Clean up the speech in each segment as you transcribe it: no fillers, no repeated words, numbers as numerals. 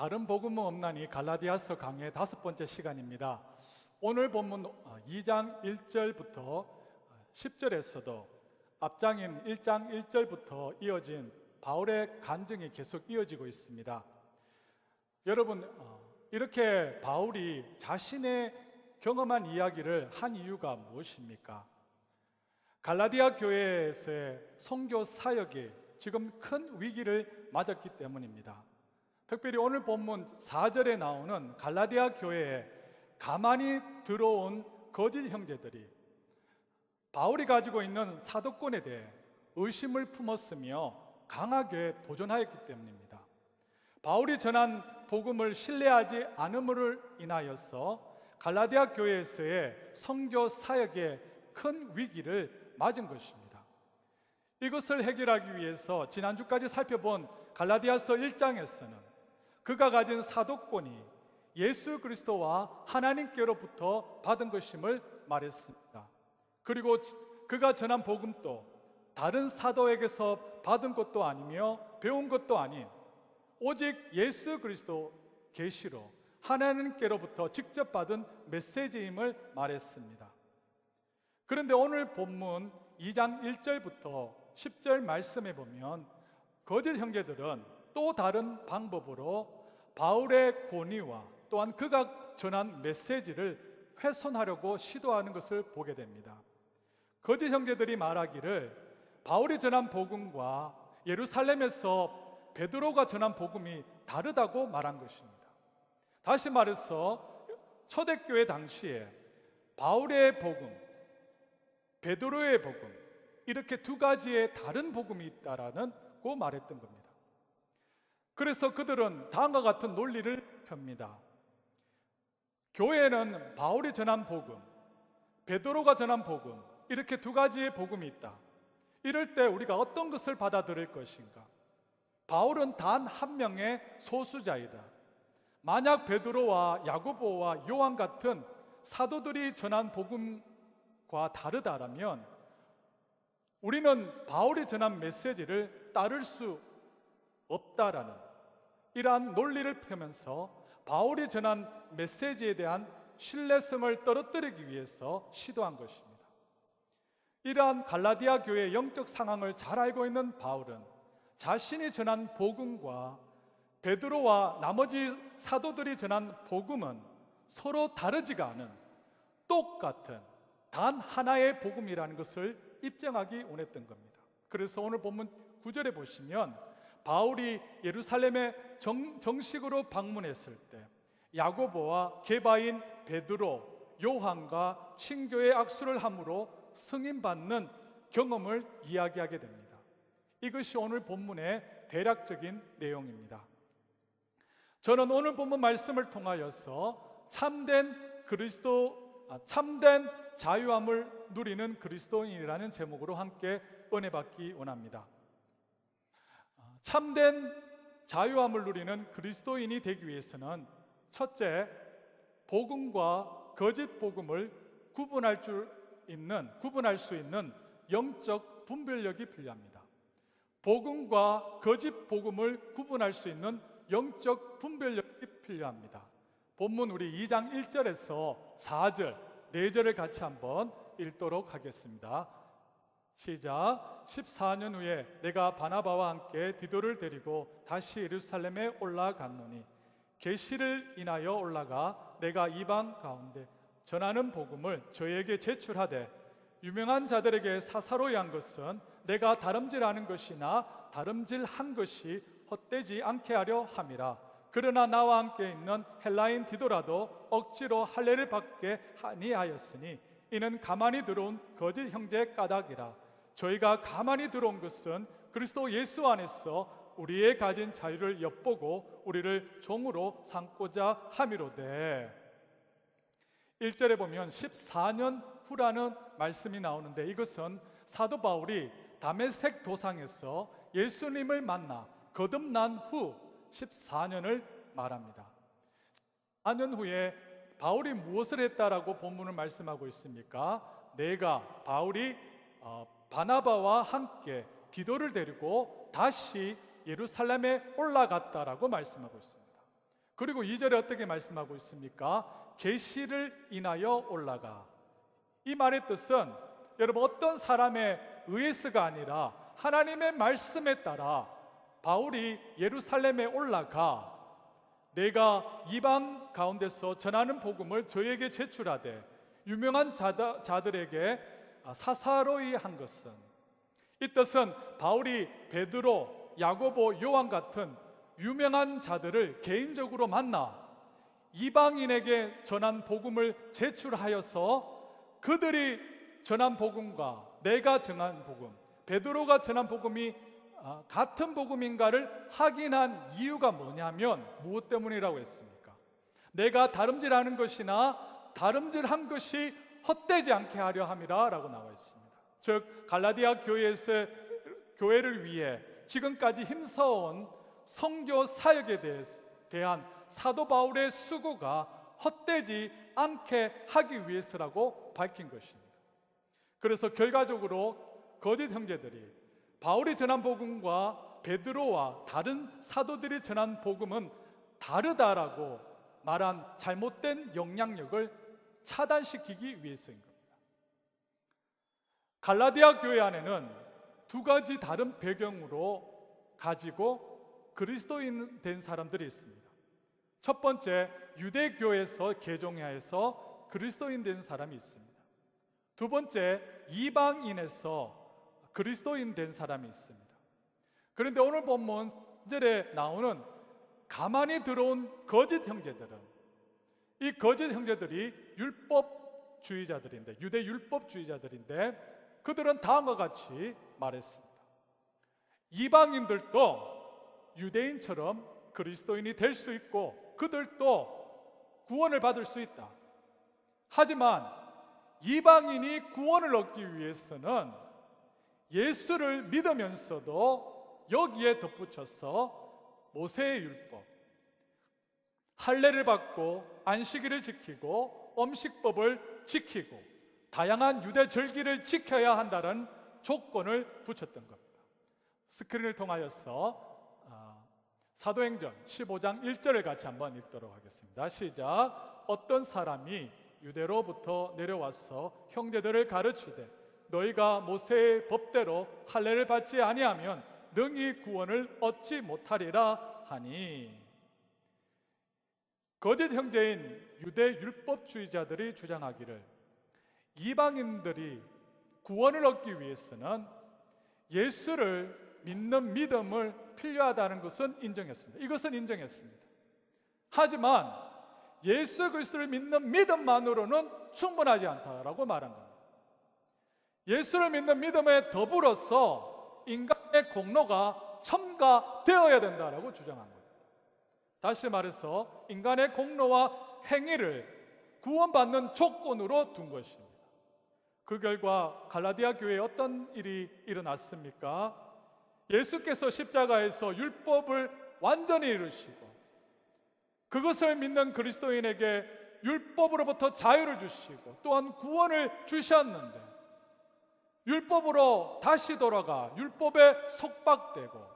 다른 복음은 없나니 갈라디아서 강의 5번째 시간입니다. 오늘 본문 2장 1절부터 10절에서도 앞장인 1장 1절부터 이어진 바울의 간증이 계속 이어지고 있습니다. 여러분, 이렇게 바울이 자신의 경험한 이야기를 한 이유가 무엇입니까? 갈라디아 교회에서의 선교 사역이 지금 큰 위기를 맞았기 때문입니다. 특별히 오늘 본문 4절에 나오는 갈라디아 교회에 가만히 들어온 거짓 형제들이 바울이 가지고 있는 사도권에 대해 의심을 품었으며 강하게 도전하였기 때문입니다. 바울이 전한 복음을 신뢰하지 않음으로 인하여서 갈라디아 교회에서의 선교 사역에 큰 위기를 맞은 것입니다. 이것을 해결하기 위해서 지난주까지 살펴본 갈라디아서 1장에서는 그가 가진 사도권이 예수 그리스도와 하나님께로부터 받은 것임을 말했습니다. 그리고 그가 전한 복음도 다른 사도에게서 받은 것도 아니며 배운 것도 아닌 오직 예수 그리스도 계시로 하나님께로부터 직접 받은 메시지임을 말했습니다. 그런데 오늘 본문 2장 1절부터 10절 말씀에 보면 거짓 형제들은 또 다른 방법으로 바울의 권위와 또한 그가 전한 메시지를 훼손하려고 시도하는 것을 보게 됩니다. 거짓 형제들이 말하기를 바울이 전한 복음과 예루살렘에서 베드로가 전한 복음이 다르다고 말한 것입니다. 다시 말해서 초대교회 당시에 바울의 복음, 베드로의 복음, 이렇게 두 가지의 다른 복음이 있다라고 말했던 겁니다. 그래서 그들은 다음과 같은 논리를 펴니다. 교회에는 바울이 전한 복음, 베드로가 전한 복음, 이렇게 두 가지의 복음이 있다. 이럴 때 우리가 어떤 것을 받아들일 것인가? 바울은 단 한 명의 소수자이다. 만약 베드로와 야고보와 요한 같은 사도들이 전한 복음과 다르다라면 우리는 바울이 전한 메시지를 따를 수 없다라는 이러한 논리를 펴면서 바울이 전한 메시지에 대한 신뢰성을 떨어뜨리기 위해서 시도한 것입니다. 이러한 갈라디아 교회의 영적 상황을 잘 알고 있는 바울은 자신이 전한 복음과 베드로와 나머지 사도들이 전한 복음은 서로 다르지가 않은 똑같은 단 하나의 복음이라는 것을 입증하기 원했던 겁니다. 그래서 오늘 본문 9절에 보시면 바울이 예루살렘에 정식으로 방문했을 때 야고보와 게바인 베드로, 요한과 친교의 악수를 함으로 승인받는 경험을 이야기하게 됩니다. 이것이 오늘 본문의 대략적인 내용입니다. 저는 오늘 본문 말씀을 통하여서 참된 자유함을 누리는 그리스도인이라는 제목으로 함께 은혜 받기 원합니다. 참된 자유함을 누리는 그리스도인이 되기 위해서는 첫째, 복음과 거짓 복음을 구분할 수 있는 영적 분별력이 필요합니다. 복음과 거짓 복음을 구분할 수 있는 영적 분별력이 필요합니다. 본문 우리 2장 1절에서 4절, 4절을 같이 한번 읽도록 하겠습니다. 시작. 14년 후에 내가 바나바와 함께 디도를 데리고 다시 예루살렘에 올라갔노니 계시를 인하여 올라가 내가 이방 가운데 전하는 복음을 저에게 제출하되 유명한 자들에게 사사로이 한 것은 내가 다름질하는 것이나 다름질한 것이 헛되지 않게 하려 함이라. 그러나 나와 함께 있는 헬라인 디도라도 억지로 할례를 받게 아니하였으니 이는 가만히 들어온 거짓 형제의 까닭이라. 저희가 가만히 들어온 것은 그리스도 예수 안에서 우리의 가진 자유를 엿보고 우리를 종으로 삼고자 함이로되. 1절에 보면 14년 후라는 말씀이 나오는데 이것은 사도 바울이 다메섹 도상에서 예수님을 만나 거듭난 후 14년을 말합니다. 4년 후에 바울이 무엇을 했다라고 본문을 말씀하고 있습니까? 바울이 바나바와 함께 디도를 데리고 다시 예루살렘에 올라갔다라고 말씀하고 있습니다. 그리고 2절에 어떻게 말씀하고 있습니까? 계시를 인하여 올라가. 이 말의 뜻은 여러분 어떤 사람에 의해서가 아니라 하나님의 말씀에 따라 바울이 예루살렘에 올라가 내가 이방 가운데서 전하는 복음을 저에게 제출하되 유명한 자들에게 사사로이 한 것은, 이 뜻은 바울이 베드로, 야고보, 요한 같은 유명한 자들을 개인적으로 만나 이방인에게 전한 복음을 제출하여서 그들이 전한 복음과 내가 전한 복음, 베드로가 전한 복음이 같은 복음인가를 확인한 이유가 뭐냐면 무엇 때문이라고 했습니까? 내가 다름질하는 것이나 다름질한 것이 헛되지 않게 하려 함이라 라고 나와 있습니다. 즉 갈라디아 교회를 위해 지금까지 힘써온 선교 사역에 대한 사도 바울의 수고가 헛되지 않게 하기 위해서라고 밝힌 것입니다. 그래서 결과적으로 거짓 형제들이 바울이 전한 복음과 베드로와 다른 사도들이 전한 복음은 다르다라고 말한 잘못된 영향력을 차단시키기 위해서인 겁니다. 갈라디아 교회 안에는 두 가지 다른 배경으로 가지고 그리스도인 된 사람들이 있습니다. 첫 번째, 유대교에서 개종해서 그리스도인 된 사람이 있습니다. 두 번째, 이방인에서 그리스도인 된 사람이 있습니다. 그런데 오늘 본문 3절에 나오는 가만히 들어온 거짓 형제들은, 이 거짓 형제들이 율법주의자들인데, 유대 율법주의자들인데 그들은 다음과 같이 말했습니다. 이방인들도 유대인처럼 그리스도인이 될 수 있고 그들도 구원을 받을 수 있다. 하지만 이방인이 구원을 얻기 위해서는 예수를 믿으면서도 여기에 덧붙여서 모세의 율법, 할례를 받고 안식일을 지키고 음식법을 지키고 다양한 유대 절기를 지켜야 한다는 조건을 붙였던 겁니다. 스크린을 통하여서 사도행전 15장 1절을 같이 한번 읽도록 하겠습니다. 시작. 어떤 사람이 유대로부터 내려와서 형제들을 가르치되 너희가 모세의 법대로 할례를 받지 아니하면 능히 구원을 얻지 못하리라 하니, 거짓 형제인 유대 율법주의자들이 주장하기를 이방인들이 구원을 얻기 위해서는 예수를 믿는 믿음을 필요하다는 것은 인정했습니다. 이것은 인정했습니다. 하지만 예수 그리스도를 믿는 믿음만으로는 충분하지 않다라고 말한 겁니다. 예수를 믿는 믿음에 더불어서 인간의 공로가 첨가되어야 된다라고 주장한 겁니다. 다시 말해서 인간의 공로와 행위를 구원받는 조건으로 둔 것입니다. 그 결과 갈라디아 교회에 어떤 일이 일어났습니까? 예수께서 십자가에서 율법을 완전히 이루시고 그것을 믿는 그리스도인에게 율법으로부터 자유를 주시고 또한 구원을 주셨는데, 율법으로 다시 돌아가 율법에 속박되고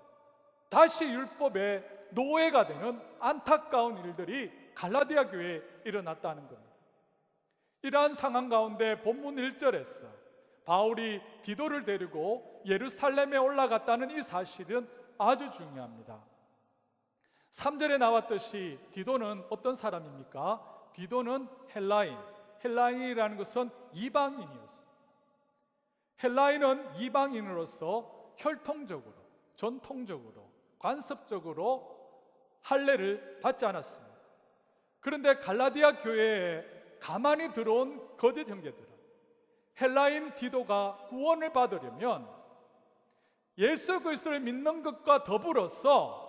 다시 율법의 노예가 되는 안타까운 일들이 갈라디아 교회에 일어났다는 겁니다. 이러한 상황 가운데 본문 1절에서 바울이 디도를 데리고 예루살렘에 올라갔다는 이 사실은 아주 중요합니다. 3절에 나왔듯이 디도는 어떤 사람입니까? 디도는 헬라인이라는 것은 이방인이었습니다. 헬라인은 이방인으로서 혈통적으로, 전통적으로, 관습적으로 할례를 받지 않았습니다. 그런데 갈라디아 교회에 가만히 들어온 거짓 형제들은 헬라인 디도가 구원을 받으려면 예수 그리스도를 믿는 것과 더불어서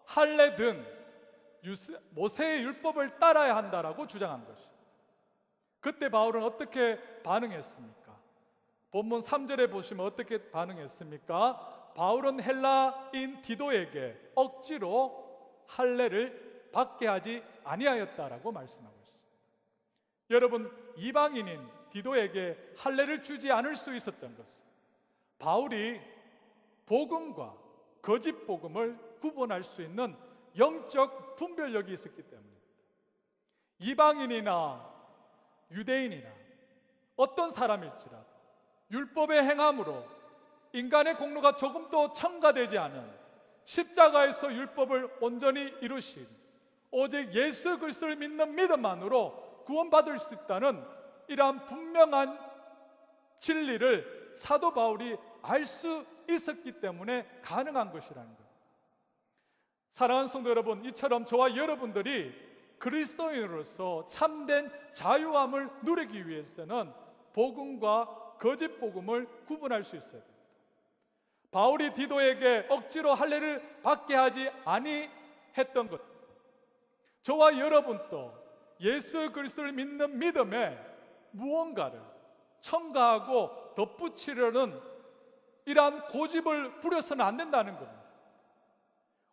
할례 등 모세의 율법을 따라야 한다라고 주장한 것입니다. 그때 바울은 어떻게 반응했습니까? 본문 3절에 보시면 어떻게 반응했습니까? 바울은 헬라인 디도에게 억지로 할례를 받게 하지 아니하였다라고 말씀하고 있습니다. 여러분, 이방인인 디도에게 할례를 주지 않을 수 있었던 것은 바울이 복음과 거짓 복음을 구분할 수 있는 영적 분별력이 있었기 때문입니다. 이방인이나 유대인이나 어떤 사람일지라도 율법의 행함으로 인간의 공로가 조금도 첨가되지 않은 십자가에서 율법을 온전히 이루신 오직 예수 그리스도를 믿는 믿음만으로 구원받을 수 있다는 이러한 분명한 진리를 사도 바울이 알 수 있었기 때문에 가능한 것이라는 거예요. 사랑하는 성도 여러분, 이처럼 저와 여러분들이 그리스도인으로서 참된 자유함을 누리기 위해서는 복음과 거짓 복음을 구분할 수 있어야 됩니다. 바울이 디도에게 억지로 할례를 받게 하지 아니했던 것, 저와 여러분도 예수 그리스도를 믿는 믿음에 무언가를 첨가하고 덧붙이려는 이러한 고집을 부려서는 안 된다는 겁니다.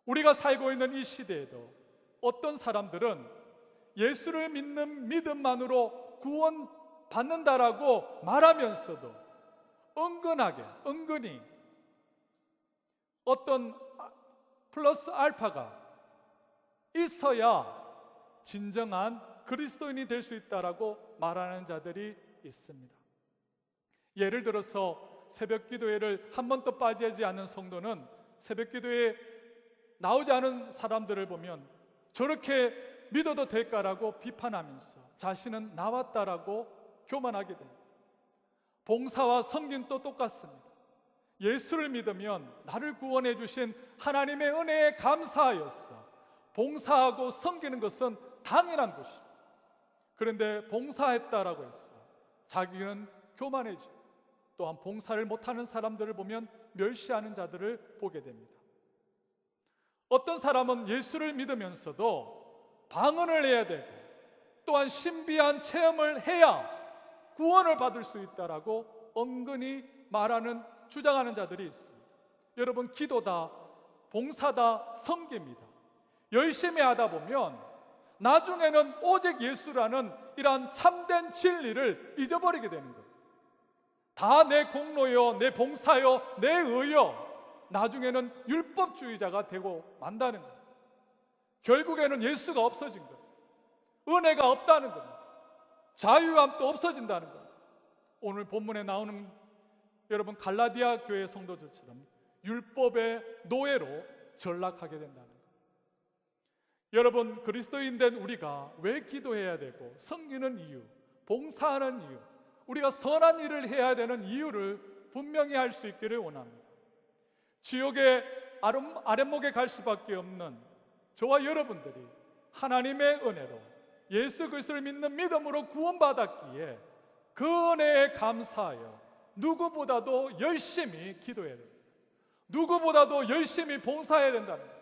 우리가 살고 있는 이 시대에도 어떤 사람들은 예수를 믿는 믿음만으로 구원받는다라고 말하면서도 은근히 어떤 플러스 알파가 있어야 진정한 그리스도인이 될 수 있다라고 말하는 자들이 있습니다. 예를 들어서 새벽 기도회를 한 번도 빠지지 않는 성도는 새벽 기도회에 나오지 않은 사람들을 보면 저렇게 믿어도 될까라고 비판하면서 자신은 나왔다라고 교만하게 됩니다. 봉사와 섬김도 똑같습니다. 예수를 믿으면 나를 구원해 주신 하나님의 은혜에 감사하여서 봉사하고 섬기는 것은 당연한 것입니다. 그런데 봉사했다라고 해서 자기는 교만해지고 또한 봉사를 못하는 사람들을 보면 멸시하는 자들을 보게 됩니다. 어떤 사람은 예수를 믿으면서도 방언을 해야 되고 또한 신비한 체험을 해야 구원을 받을 수 있다라고 은근히 말하는, 주장하는 자들이 있습니다. 여러분, 기도다, 봉사다, 섬깁니다. 열심히 하다 보면 나중에는 오직 예수라는 이러한 참된 진리를 잊어버리게 되는 거예요. 다 내 공로요, 내 봉사요, 내 의요. 나중에는 율법주의자가 되고 만다는 거예요. 결국에는 예수가 없어진 거예요. 은혜가 없다는 겁니다. 자유함도 없어진다는 겁니다. 오늘 본문에 나오는 여러분 갈라디아 교회 성도들처럼 율법의 노예로 전락하게 된다는 거예요. 여러분, 그리스도인 된 우리가 왜 기도해야 되고 섬기는 이유, 봉사하는 이유, 우리가 선한 일을 해야 되는 이유를 분명히 할 수 있기를 원합니다. 지옥의 아랫목에 갈 수밖에 없는 저와 여러분들이 하나님의 은혜로 예수 그리스도를 믿는 믿음으로 구원받았기에 그 은혜에 감사하여 누구보다도 열심히 기도해야 됩니다. 누구보다도 열심히 봉사해야 된다는 거예요.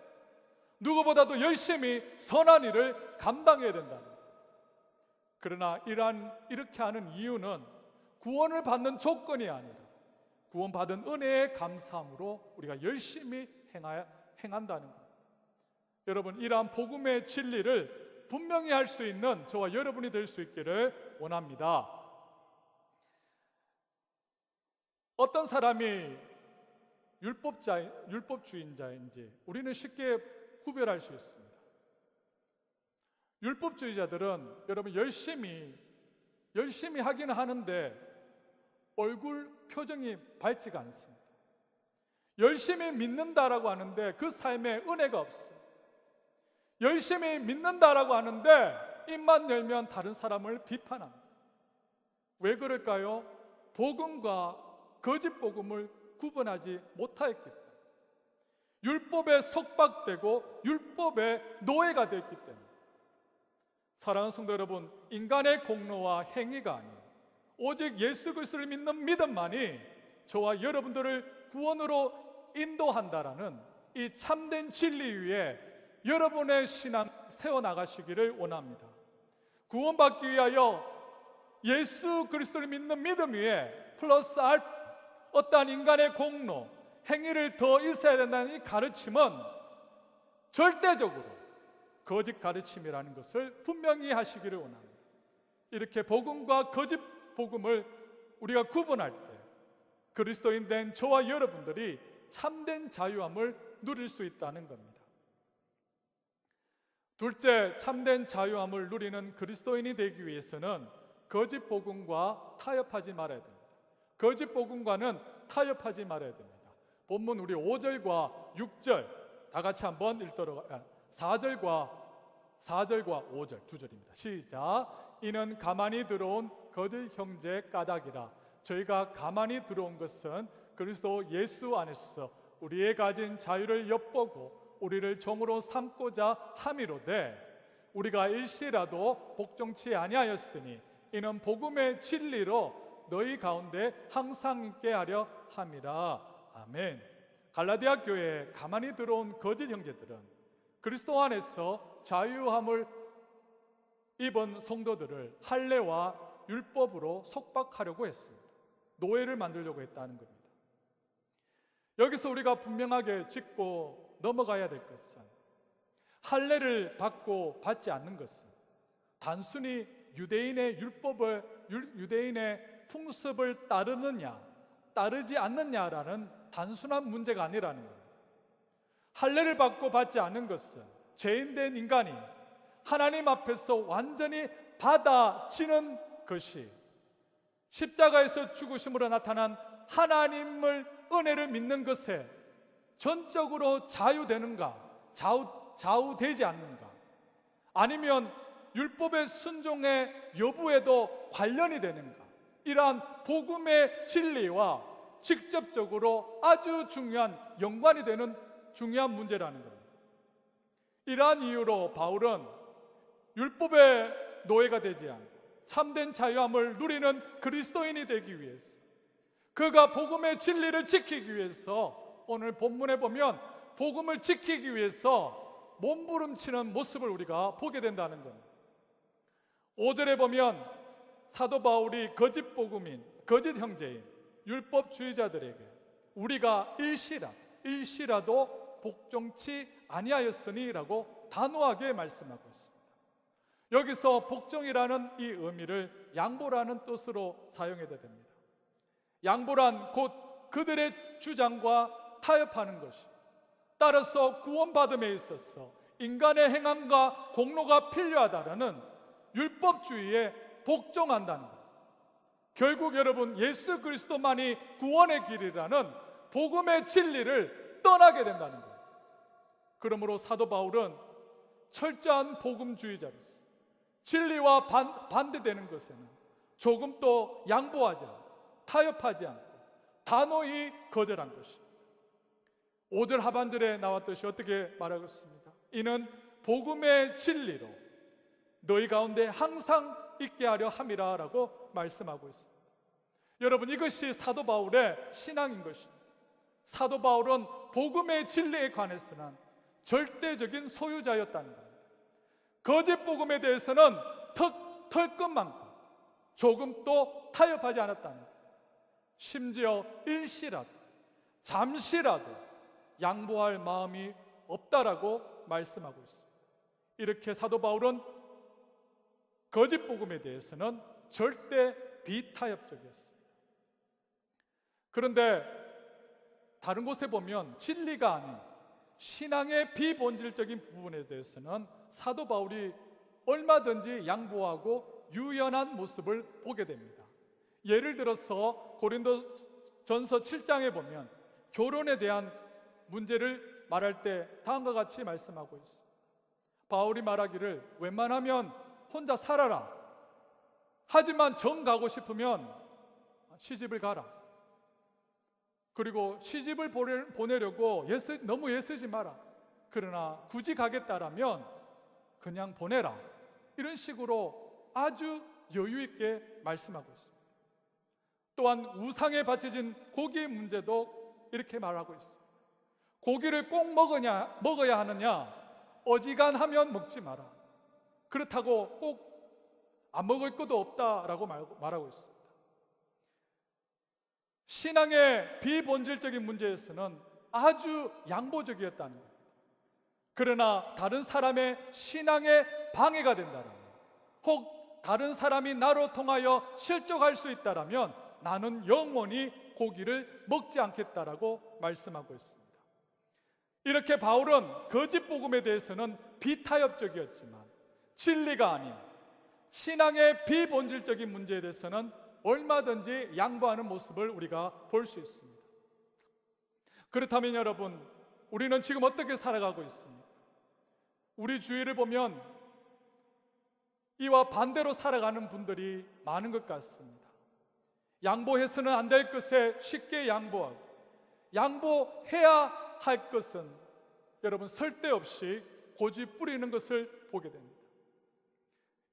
누구보다도 열심히 선한 일을 감당해야 된다는 거예요. 그러나 이렇게 하는 이유는 구원을 받는 조건이 아니라 구원받은 은혜의 감사함으로 우리가 열심히 행한다는 것. 여러분, 이러한 복음의 진리를 분명히 할 수 있는 저와 여러분이 될 수 있기를 원합니다. 어떤 사람이 율법주의자인지 우리는 쉽게 구별할 수 있습니다. 율법주의자들은 여러분 열심히 하기는 하는데 얼굴 표정이 밝지가 않습니다. 열심히 믿는다라고 하는데 그 삶에 은혜가 없어요. 열심히 믿는다라고 하는데 입만 열면 다른 사람을 비판합니다. 왜 그럴까요? 복음과 거짓 복음을 구분하지 못하였기 때문에, 율법에 속박되고 율법의 노예가 됐기 때문에. 사랑하는 성도 여러분, 인간의 공로와 행위가 아닌 오직 예수 그리스도를 믿는 믿음만이 저와 여러분들을 구원으로 인도한다라는 이 참된 진리 위에 여러분의 신앙 세워나가시기를 원합니다. 구원받기 위하여 예수 그리스도를 믿는 믿음 위에 플러스 어떠한 인간의 공로, 행위를 더 있어야 된다는 이 가르침은 절대적으로 거짓 가르침이라는 것을 분명히 하시기를 원합니다. 이렇게 복음과 거짓 복음을 우리가 구분할 때 그리스도인 된 저와 여러분들이 참된 자유함을 누릴 수 있다는 겁니다. 둘째, 참된 자유함을 누리는 그리스도인이 되기 위해서는 거짓 복음과 타협하지 말아야 됩니다. 거짓 복음과는 타협하지 말아야 됩니다. 본문 우리 5절과 6절 다 같이 한번 읽도록 4절과 5절 두 절입니다. 시작. 이는 가만히 들어온 거짓 형제 까닭이라. 저희가 가만히 들어온 것은 그리스도 예수 안에서 우리의 가진 자유를 엿보고 우리를 종으로 삼고자 함이로되 우리가 일시라도 복종치 아니하였으니 이는 복음의 진리로 너희 가운데 항상 있게 하려 함이라. 아멘. 갈라디아 교회에 가만히 들어온 거짓 형제들은 그리스도 안에서 자유함을 입은 성도들을 할례와 율법으로 속박하려고 했습니다. 노예를 만들려고 했다는 겁니다. 여기서 우리가 분명하게 짚고 넘어가야 될 것은 할례를 받고 받지 않는 것은 단순히 유대인의 유대인의 풍습을 따르느냐 따르지 않느냐라는 단순한 문제가 아니라는 겁니다. 할례를 받고 받지 않는 것은 죄인된 인간이 하나님 앞에서 완전히 받아지는 것이 십자가에서 죽으심으로 나타난 하나님을 은혜를 믿는 것에 전적으로 자유되는가, 좌우되지 않는가, 아니면 율법의 순종의 여부에도 관련이 되는가, 이러한 복음의 진리와 직접적으로 아주 중요한 연관이 되는 중요한 문제라는 겁니다. 이러한 이유로 바울은 율법의 노예가 되지 않고 참된 자유함을 누리는 그리스도인이 되기 위해서, 그가 복음의 진리를 지키기 위해서, 오늘 본문에 보면 복음을 지키기 위해서 몸부림치는 모습을 우리가 보게 된다는 겁니다. 5절에 보면 사도 바울이 거짓 복음인, 거짓 형제인 율법주의자들에게 우리가 일시라도 복종치 아니하였으니 라고 단호하게 말씀하고 있습니다. 여기서 복종이라는 이 의미를 양보라는 뜻으로 사용해야 됩니다. 양보란 곧 그들의 주장과 타협하는 것이, 따라서 구원받음에 있어서 인간의 행함과 공로가 필요하다라는 율법주의에 복종한다는 것. 결국 여러분, 예수 그리스도만이 구원의 길이라는 복음의 진리를 떠나게 된다는 것. 그러므로 사도 바울은 철저한 복음주의자로서 진리와 반대되는 것에는 조금도 양보하지 않고 타협하지 않고 단호히 거절한 것입니다. 5절 하반절에 나왔듯이 어떻게 말하고 있습니다. 이는 복음의 진리로 너희 가운데 항상 있게 하려 함이라 라고 말씀하고 있습니다. 여러분, 이것이 사도 바울의 신앙인 것입니다. 사도 바울은 복음의 진리에 관해서는 절대적인 소유자였다는 겁니다. 거짓 복음에 대해서는 털끝만큼 조금도 타협하지 않았다는 겁니다. 심지어 일시라도 잠시라도 양보할 마음이 없다라고 말씀하고 있습니다. 이렇게 사도 바울은 거짓 복음에 대해서는 절대 비타협적이었습니다. 그런데 다른 곳에 보면 진리가 아닌 신앙의 비본질적인 부분에 대해서는 사도 바울이 얼마든지 양보하고 유연한 모습을 보게 됩니다. 예를 들어서 고린도전서 7장에 보면 결혼에 대한 문제를 말할 때 다음과 같이 말씀하고 있습니다. 바울이 말하기를 웬만하면 혼자 살아라. 하지만 정 가고 싶으면 시집을 가라. 그리고 시집을 보내려고 너무 애쓰지 마라. 그러나 굳이 가겠다라면 그냥 보내라. 이런 식으로 아주 여유 있게 말씀하고 있습니다. 또한 우상에 바쳐진 고기의 문제도 이렇게 말하고 있습니다. 고기를 꼭 먹어야 하느냐? 어지간하면 먹지 마라. 그렇다고 꼭 안 먹을 것도 없다라고 말하고 있습니다. 신앙의 비본질적인 문제에서는 아주 양보적이었다는 겁니다. 그러나 다른 사람의 신앙에 방해가 된다면, 혹 다른 사람이 나로 통하여 실족할 수 있다면 나는 영원히 고기를 먹지 않겠다라고 말씀하고 있습니다. 이렇게 바울은 거짓 복음에 대해서는 비타협적이었지만 진리가 아닌 신앙의 비본질적인 문제에 대해서는 얼마든지 양보하는 모습을 우리가 볼 수 있습니다. 그렇다면 여러분, 우리는 지금 어떻게 살아가고 있습니까? 우리 주위를 보면 이와 반대로 살아가는 분들이 많은 것 같습니다. 양보해서는 안 될 것에 쉽게 양보하고, 양보해야 할 것은 여러분 쓸데없이 고집 부리는 것을 보게 됩니다.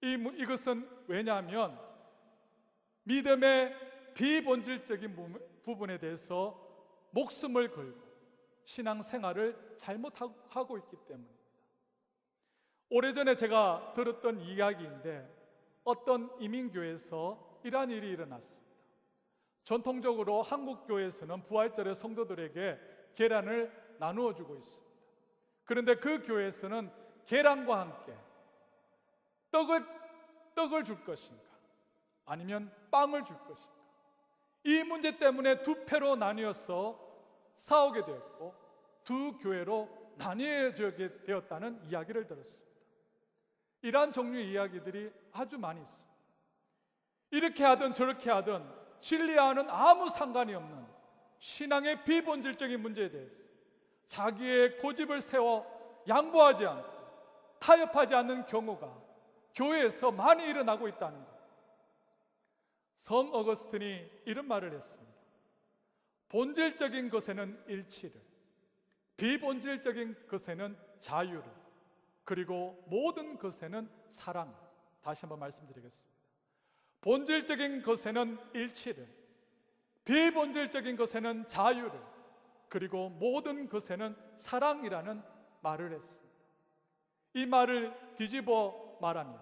이것은 왜냐하면 믿음의 비본질적인 부분에 대해서 목숨을 걸고 신앙생활을 잘못하고 있기 때문입니다. 오래전에 제가 들었던 이야기인데 어떤 이민교회에서 이러한 일이 일어났습니다. 전통적으로 한국 교회에서는 부활절에 성도들에게 계란을 나누어 주고 있습니다. 그런데 그 교회에서는 계란과 함께 떡을 줄 것인가 아니면 빵을 줄 것인가, 이 문제 때문에 두 패로 나뉘어서 싸우게 되었고 두 교회로 나뉘어지게 되었다는 이야기를 들었습니다. 이러한 종류의 이야기들이 아주 많이 있습니다. 이렇게 하든 저렇게 하든 진리와는 아무 상관이 없는 신앙의 비본질적인 문제에 대해서 자기의 고집을 세워 양보하지 않고 타협하지 않는 경우가 교회에서 많이 일어나고 있다는 것. 성 어거스틴이 이런 말을 했습니다. 본질적인 것에는 일치를, 비본질적인 것에는 자유를, 그리고 모든 것에는 사랑. 다시 한번 말씀드리겠습니다. 본질적인 것에는 일치를, 비본질적인 것에는 자유를, 그리고 모든 것에는 사랑이라는 말을 했습니다. 이 말을 뒤집어 말하면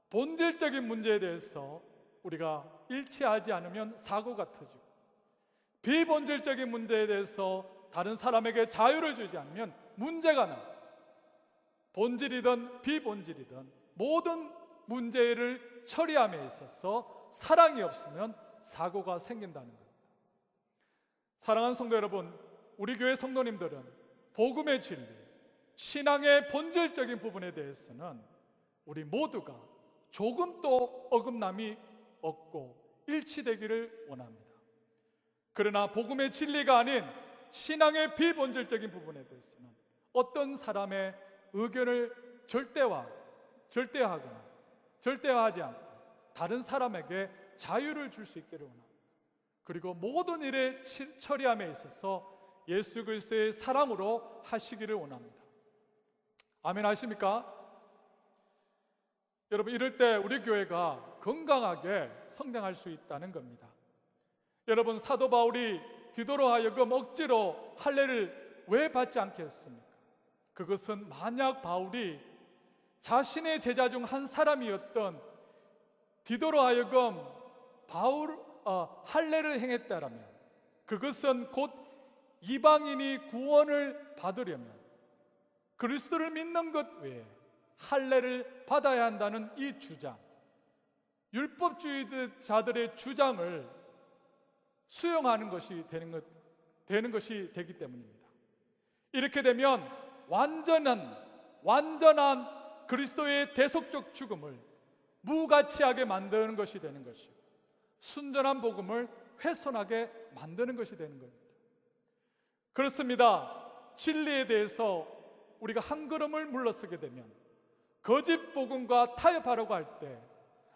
본질적인 문제에 대해서 우리가 일치하지 않으면 사고가 터지고, 비본질적인 문제에 대해서 다른 사람에게 자유를 주지 않으면 문제가 나. 본질이든 비본질이든 모든 문제를 처리함에 있어서 사랑이 없으면 사고가 생긴다는 겁니다. 사랑하는 성도 여러분, 우리 교회 성도님들은 복음의 진리, 신앙의 본질적인 부분에 대해서는 우리 모두가 조금도 어긋남이 없고 일치되기를 원합니다. 그러나 복음의 진리가 아닌 신앙의 비본질적인 부분에 대해서는 어떤 사람의 의견을 절대화하지 않고 다른 사람에게 자유를 줄 수 있기를 원합니다. 그리고 모든 일에 처리함에 있어서 예수 그리스도의 사랑으로 하시기를 원합니다. 아멘 하십니까? 여러분, 이럴 때 우리 교회가 건강하게 성장할 수 있다는 겁니다. 여러분, 사도 바울이 디도로 하여금 억지로 할례를 왜 받지 않게 했습니까? 그것은 만약 바울이 자신의 제자 중 한 사람이었던 디도로 하여금 할례를 행했다라면 그것은 곧 이방인이 구원을 받으려면 그리스도를 믿는 것 외에 할례를 받아야 한다는 이 주장, 율법주의자들의 주장을 수용하는 것이 되는 것이 되기 때문입니다. 이렇게 되면 완전한 그리스도의 대속적 죽음을 무가치하게 만드는 것이 되는 것이고, 순전한 복음을 훼손하게 만드는 것이 되는 겁니다. 그렇습니다. 진리에 대해서 우리가 한 걸음을 물러서게 되면 거짓 복음과 타협하려고 할 때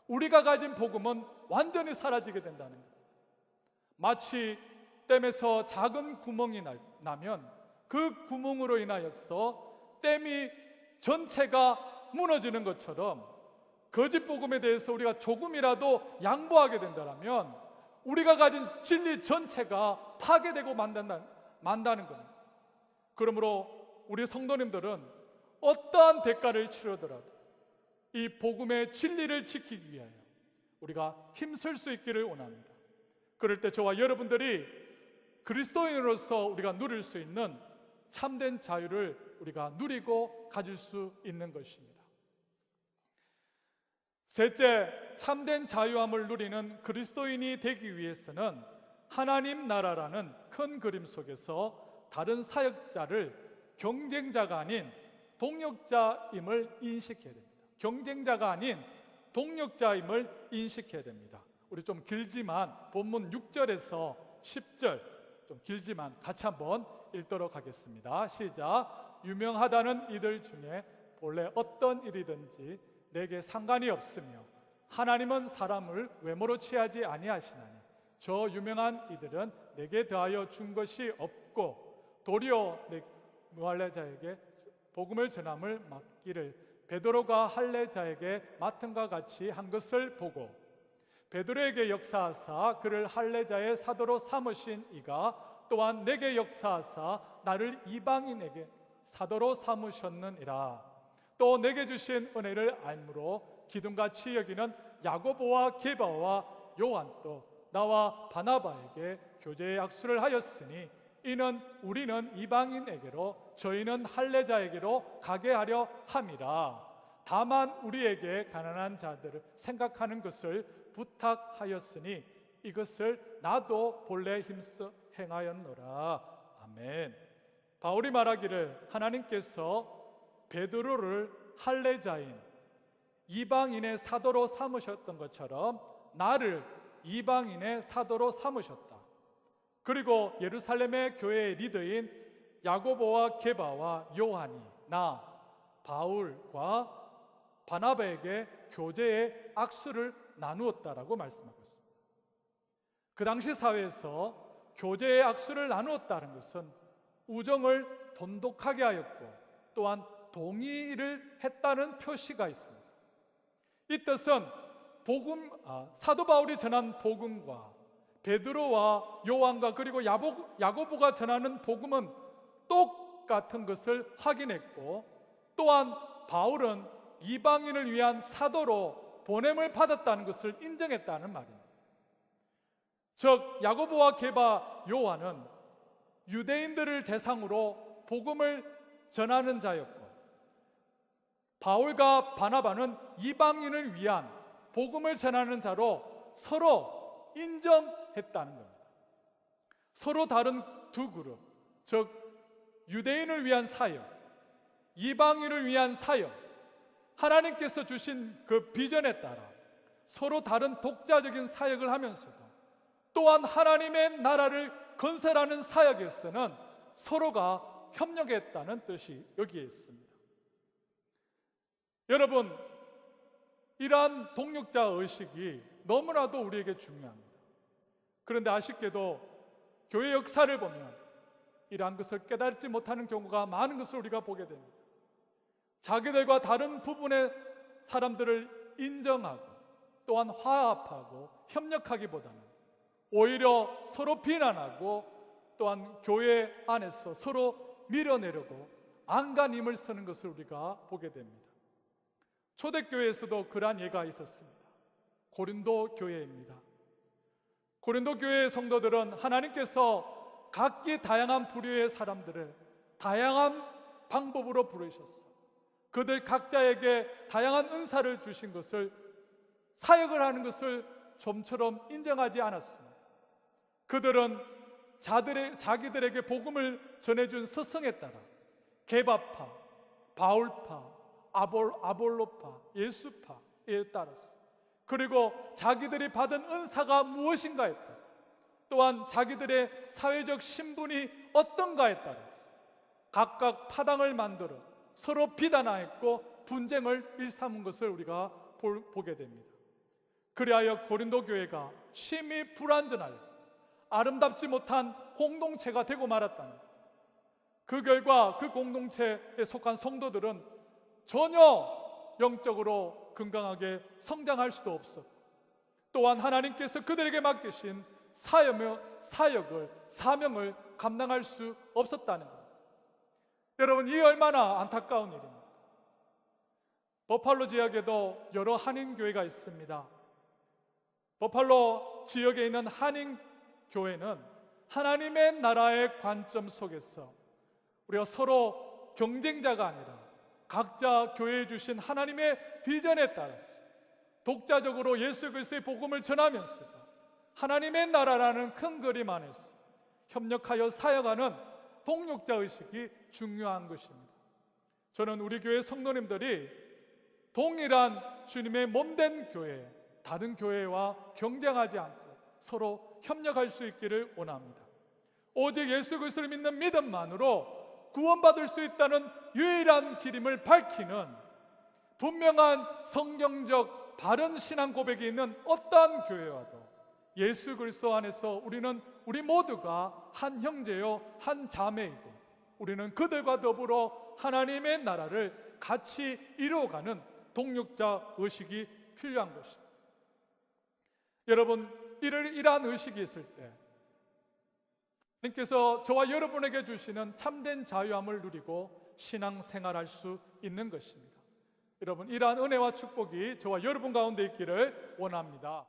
우리가 가진 복음은 완전히 사라지게 된다는 겁니다. 마치 댐에서 작은 구멍이 나면 그 구멍으로 인하여서 댐이 전체가 무너지는 것처럼 거짓 복음에 대해서 우리가 조금이라도 양보하게 된다면 우리가 가진 진리 전체가 파괴되고 만다는 겁니다. 그러므로 우리 성도님들은 어떠한 대가를 치르더라도 이 복음의 진리를 지키기 위하여 우리가 힘쓸 수 있기를 원합니다. 그럴 때 저와 여러분들이 그리스도인으로서 우리가 누릴 수 있는 참된 자유를 우리가 누리고 가질 수 있는 것입니다. 셋째, 참된 자유함을 누리는 그리스도인이 되기 위해서는 하나님 나라라는 큰 그림 속에서 다른 사역자를 경쟁자가 아닌 동력자임을 인식해야 됩니다. 경쟁자가 아닌 동력자임을 인식해야 됩니다. 우리 좀 길지만 본문 6절에서 10절 좀 길지만 같이 한번 읽도록 하겠습니다. 시작. 유명하다는 이들 중에 본래 어떤 일이든지 내게 상관이 없으며 하나님은 사람을 외모로 취하지 아니하시나니 저 유명한 이들은 내게 더하여 준 것이 없고 도리어 내 무할례자에게 복음을 전함을 맡기를 베드로가 할례자에게 맡은과 같이 한 것을 보고 베드로에게 역사하사 그를 할례자의 사도로 삼으신 이가 또한 내게 역사하사 나를 이방인에게 사도로 삼으셨느니라. 또 내게 주신 은혜를 알므로 기둥같이 여기는 야고보와 게바와 요한도 나와 바나바에게 교제의 약수를 하였으니 이는 우리는 이방인에게로 저희는 할례자에게로 가게 하려 함이라. 다만 우리에게 가난한 자들을 생각하는 것을 부탁하였으니 이것을 나도 본래 힘써 행하였노라. 아멘. 바울이 말하기를 하나님께서 베드로를 할례자인 이방인의 사도로 삼으셨던 것처럼 나를 이방인의 사도로 삼으셨다. 그리고 예루살렘의 교회의 리더인 야고보와 게바와 요한이 나 바울과 바나바에게 교제의 악수를 나누었다라고 말씀하고 있습니다. 그 당시 사회에서 교제의 악수를 나누었다는 것은 우정을 돈독하게 하였고 또한 동의를 했다는 표시가 있습니다. 이 뜻은 사도 바울이 전한 복음과 베드로와 요한과 그리고 야고보가 전하는 복음은 똑같은 것을 확인했고 또한 바울은 이방인을 위한 사도로 보냄을 받았다는 것을 인정했다는 말입니다. 즉 야고보와 게바, 요한은 유대인들을 대상으로 복음을 전하는 자였고 바울과 바나바는 이방인을 위한 복음을 전하는 자로 서로 인정했다는 겁니다. 서로 다른 두 그룹, 즉 유대인을 위한 사역, 이방인을 위한 사역, 하나님께서 주신 그 비전에 따라 서로 다른 독자적인 사역을 하면서도 또한 하나님의 나라를 건설하는 사역에서는 서로가 협력했다는 뜻이 여기에 있습니다. 여러분, 이러한 동력자 의식이 너무나도 우리에게 중요합니다. 그런데 아쉽게도 교회 역사를 보면 이러한 것을 깨달지 못하는 경우가 많은 것을 우리가 보게 됩니다. 자기들과 다른 부분의 사람들을 인정하고 또한 화합하고 협력하기보다는 오히려 서로 비난하고 또한 교회 안에서 서로 밀어내려고 안간힘을 쓰는 것을 우리가 보게 됩니다. 초대교회에서도 그러한 예가 있었습니다. 고린도 교회입니다. 고린도 교회의 성도들은 하나님께서 각기 다양한 부류의 사람들을 다양한 방법으로 부르셨어. 그들 각자에게 다양한 은사를 주신 것을 사역을 하는 것을 좀처럼 인정하지 않았습니다. 그들은 자기들에게 복음을 전해준 스승에 따라 게바파, 바울파, 아볼로파, 예수파에 따라서 그리고 자기들이 받은 은사가 무엇인가에 따라 또한 자기들의 사회적 신분이 어떤가에 따라서 각각 파당을 만들어 서로 비난하였고 분쟁을 일삼은 것을 우리가 보게 됩니다. 그리하여 고린도 교회가 심히 불완전하여 아름답지 못한 공동체가 되고 말았다는 그 결과 그 공동체에 속한 성도들은 전혀 영적으로 건강하게 성장할 수도 없었고 또한 하나님께서 그들에게 맡기신 사명을 감당할 수 없었다는 것. 여러분, 이 얼마나 안타까운 일입니까? 버팔로 지역에도 여러 한인교회가 있습니다. 버팔로 지역에 있는 한인교회는 하나님의 나라의 관점 속에서 우리가 서로 경쟁자가 아니라 각자 교회에 주신 하나님의 비전에 따라서 독자적으로 예수 그리스도의 복음을 전하면서도 하나님의 나라라는 큰 그림 안에서 협력하여 사역하는 동력자 의식이 중요한 것입니다. 저는 우리 교회 성도님들이 동일한 주님의 몸된 교회, 다른 교회와 경쟁하지 않고 서로 협력할 수 있기를 원합니다. 오직 예수 그리스도를 믿는 믿음만으로 구원받을 수 있다는 유일한 길임을 밝히는 분명한 성경적 바른 신앙 고백이 있는 어떠한 교회와도 예수 그리스도 안에서 우리 모두가 한 형제요 한 자매이고 우리는 그들과 더불어 하나님의 나라를 같이 이루어가는 동력자 의식이 필요한 것입니다. 여러분, 이러한 의식이 있을 때 하나님께서 저와 여러분에게 주시는 참된 자유함을 누리고 신앙생활할 수 있는 것입니다. 여러분, 이러한 은혜와 축복이 저와 여러분 가운데 있기를 원합니다.